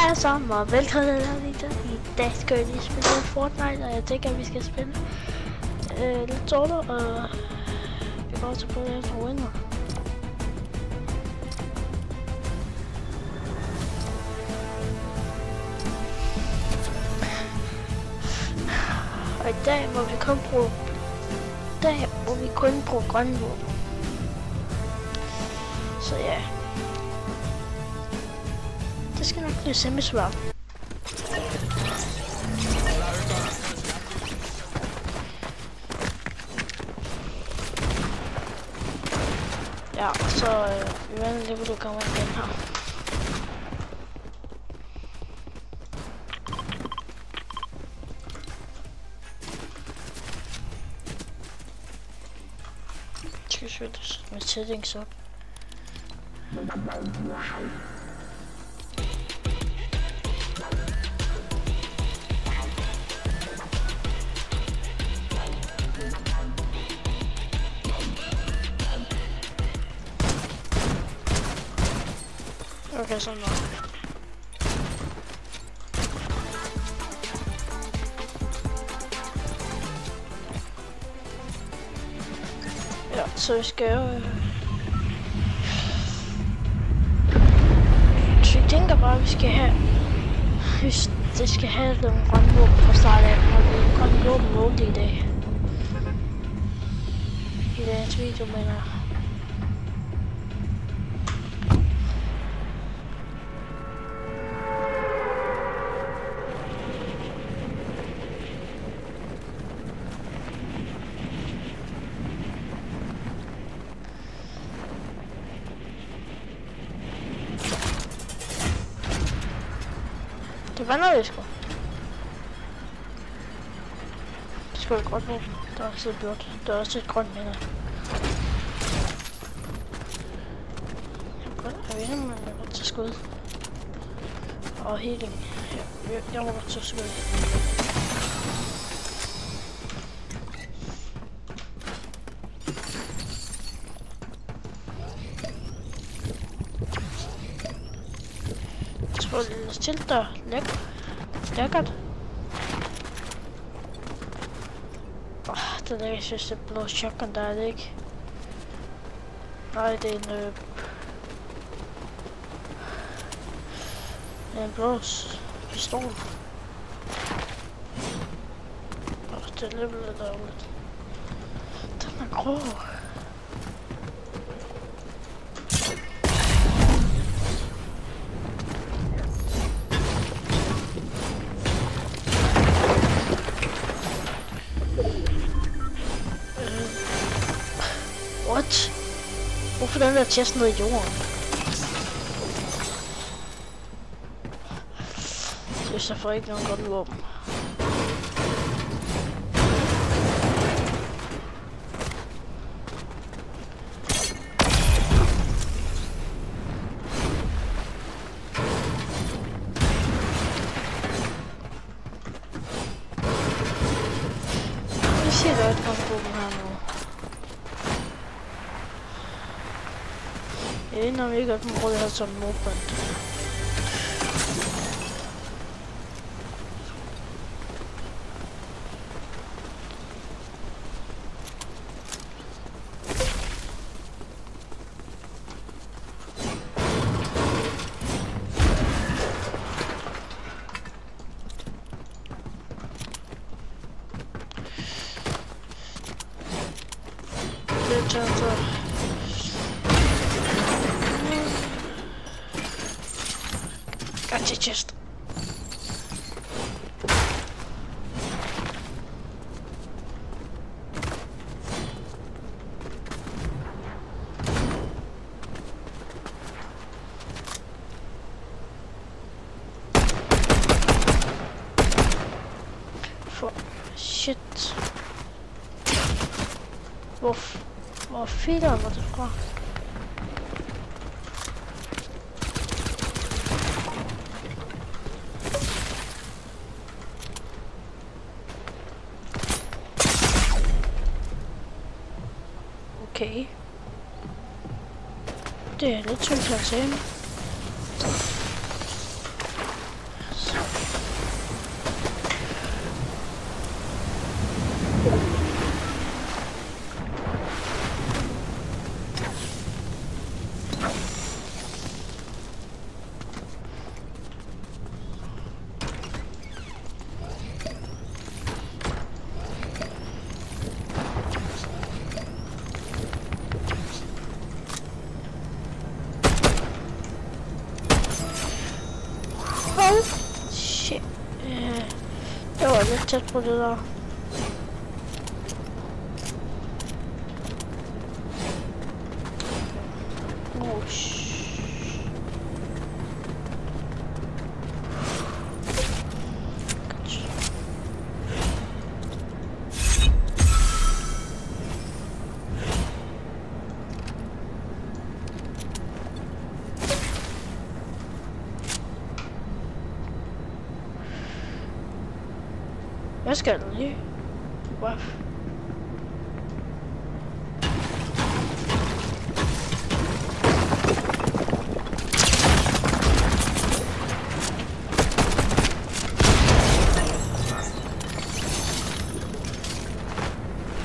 Hej sammen og velkommen til video. I dag skal jeg lige spille Fortnite, og jeg tænker at vi skal spille lidt solo, og vi går også på det efter winner. Og i dag må vi kun bruge grønne våben. Så ja. Det skal nok blive semi-svært. Ja, så vi venter lige, hvor du kommer ind her. Jeg skal sætte med settings op. Okay, sådan der. Ja, så vi skal jo... Så jeg tænker bare, at vi skal have... Hvis det skal have nogle grønne våben fra start af, og det er grønne våben målte i dag. I dagens video, mener jeg. Det var noget, sgu. Det skal være grønt våben. Der er også et blåt. Der er også et grønt med. Jeg ved ikke, om jeg må tage skud. Og healing. Jeg må godt tage skud. Så får lille skilt der. Lækkert. Det er ikke, jeg synes, det er blå shotgun, der er det ikke. Nej, det er en blå pistol. Det er lidt dårligt. Den er grå. What? Hvorfor den der chest ned i jorden? Så får jeg ikke nogen godt våben. Jeg siger der ikke godt våben her nu. Jeg ved ikke, om vi ikke godt må bruge det her som modband. Gotcha chest. Shit. Hvor filer var det fra? Okay. Det er lidt svært at se. Shit. Det var lidt tæt på det der. Hvad skal du lige? Wow.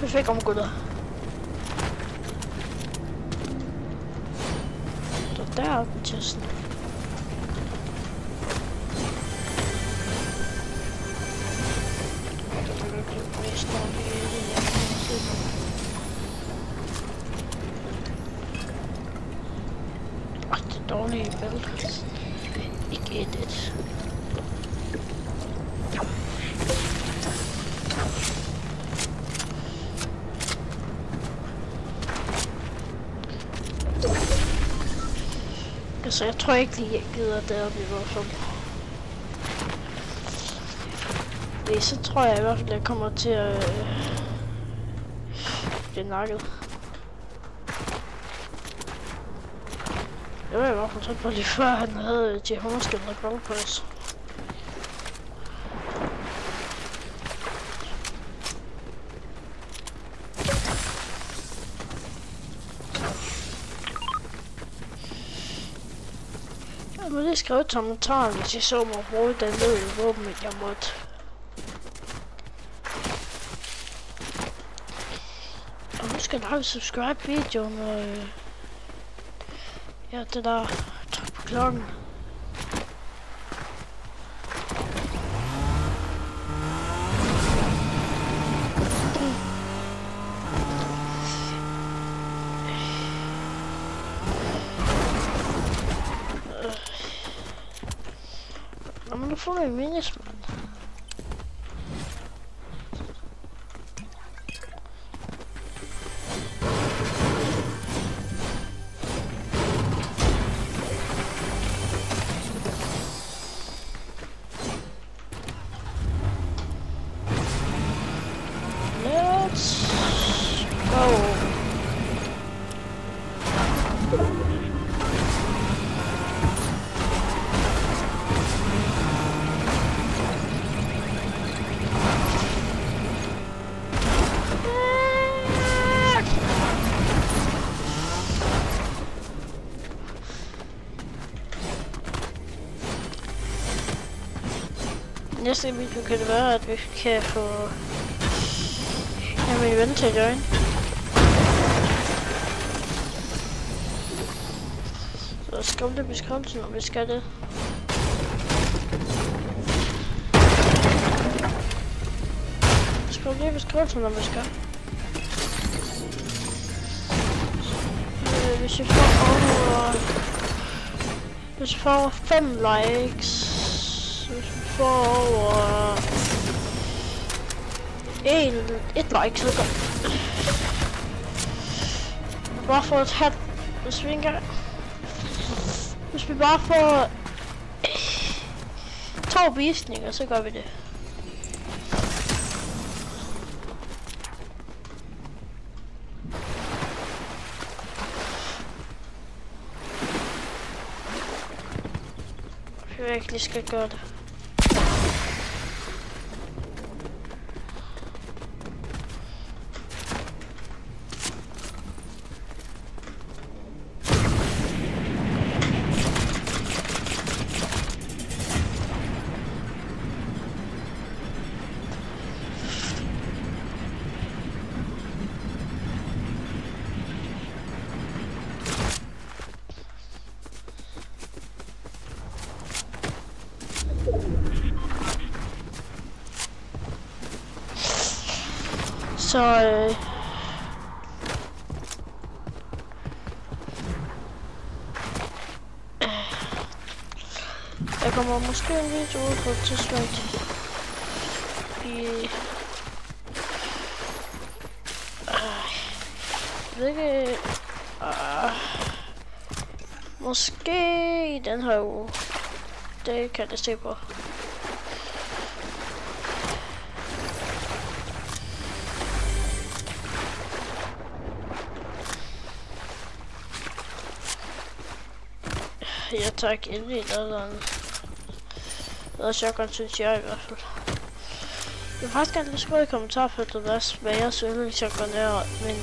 Vi fik omgået. Det der er på testen. Dårlige bælt. Ikke edit. Altså, jeg tror ikke lige, jeg gider deroppe i hvert fald. Så tror jeg i hvert fald, jeg kommer til at blive nakket. Jeg var i hvert fald tæt på lige før, han havde de 100 skildrede gold pass. Jeg må lige skrive til kommentaren, hvis I så mig bruge den ned våben, jeg måtte. Og husk at like og subscribe videoen, og ja, det der, tryk på klokken. Nå, men nu får du en minismand. Næste video kan det være, at vi kan få min ven til at join. Så skriv det i beskrivelsen, om vi skal det. Skriv det i beskrivelsen, om vi skal. Hvis vi får 5 likes, for et like, så godt. Bare for et hat, hvis vi bare får 2 visninger, så gør vi det. Vi virkelig skal gøre det. Så jeg kommer måske en video ud på et tidspunkt. Hvilke... måske i den her uge. Det kan jeg se på. Jeg tager ikke ind i noget shotgun, synes jeg i hvert fald. Jeg vil faktisk gerne skrive i kommentarfeltet, hvad jeres yndlingsshotgun er, men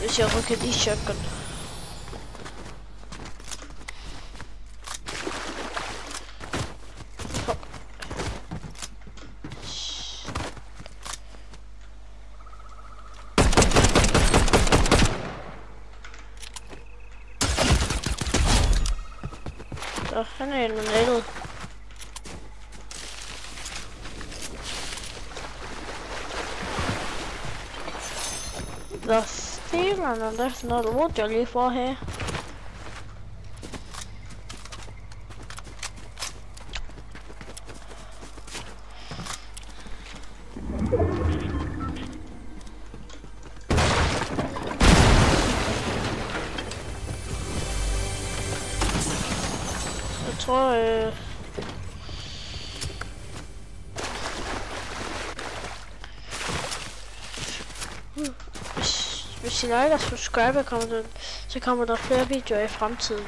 hvis jeg overhovedet kan lide shotgun. Så han er elimineret. Hvad stiler han der? Noget lort jeg lige får her. Jeg tror hvis I liker og subscribe, så kommer der flere videoer i fremtiden.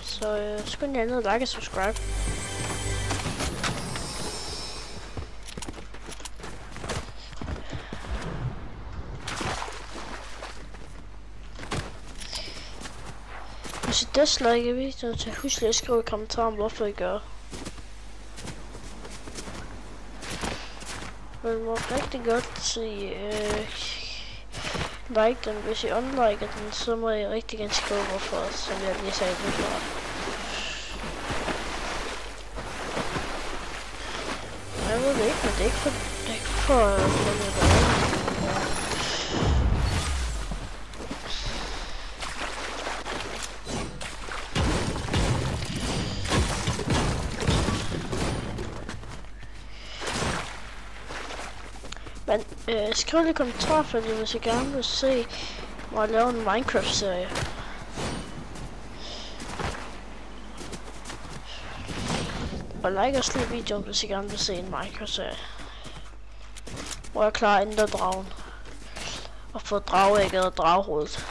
Så skynd jer ned og like og subscribe. Hvis I disliker videoen, så husk lige at skrive i kommentaren, hvorfor I gør. Men må rigtig godt sige like den. Hvis I unliker den, så må I rigtig gerne skrive hvorfor, som jeg lige sagde nu før. Jeg ved det ikke, men det er ikke for men skriv lige i kommentarfeltet, hvis I gerne vil se mig lave en Minecraft-serie. Og like også lige videoen, hvis I gerne vil se en Minecraft-serie. Hvor jeg klarer enderdragen. Og få drageægget og draghovedet.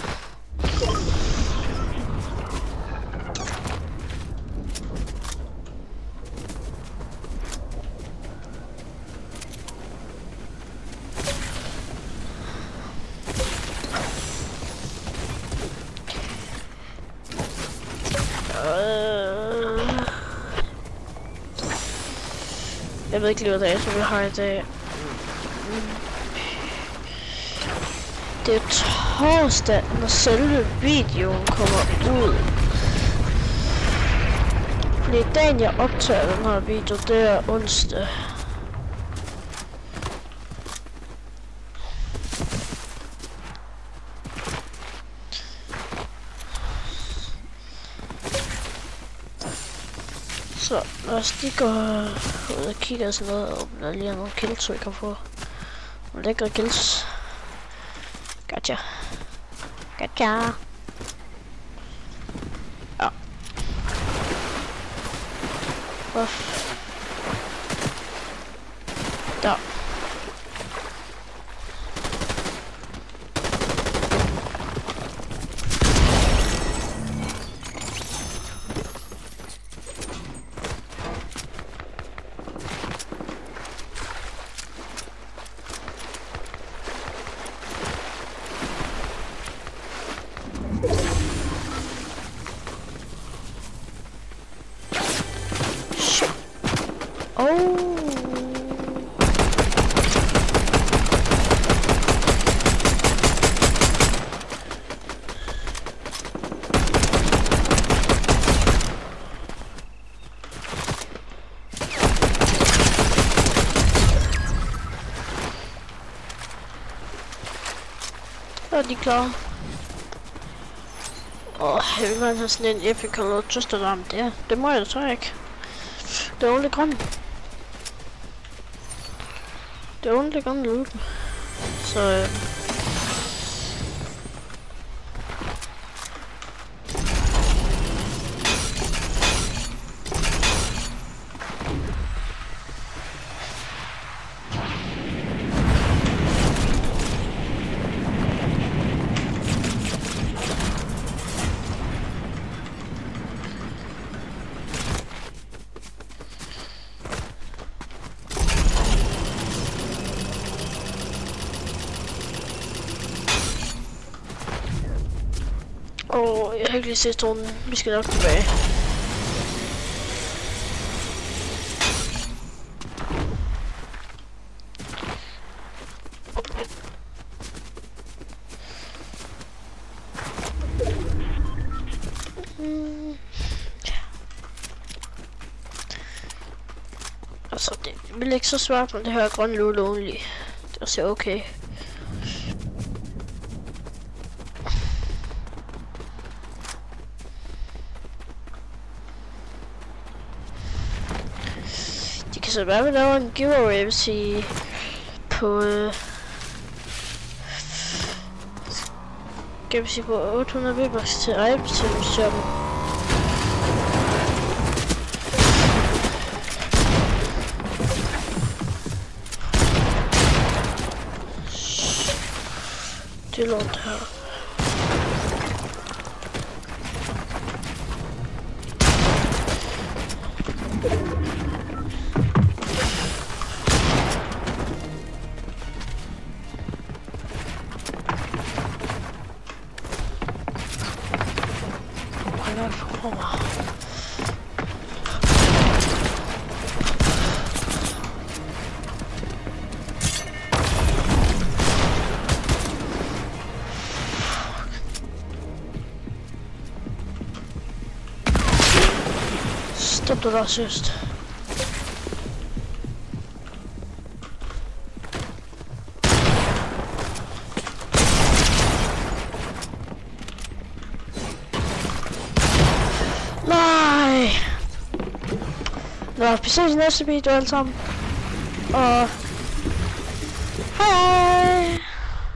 Jeg ved ikke lige, hvad dato vi har i dag. Det er torsdag, når selve videoen kommer ud. Fordi dagen jeg optager den her video, det er onsdag. Så lad os lige gå ud og kigge og sådan noget, og der lige er nogle kills, vi kan få. Nogle lækre kills. Gotcha. Gotcha. Ja. Uff. Der. Så er de klar. Jeg vil gerne have sådan en epic color twister arm der. Det må jeg da så ikke. Det er ondt grøn. Det er ondt grøn løbe. Så jeg har ikke lige set stolen. Vi skal nok tilbage. Altså, det vil ikke så svært med det her grønne loot only. Det ser okay. Så hvad vil lave en giveaway, vil sige på kan vi sige på 800 V-Bucks til item-shoppen. Det er lort her. Stop det der sidst. Nej! Nå, vi ses i næste video alle sammen. Og hej!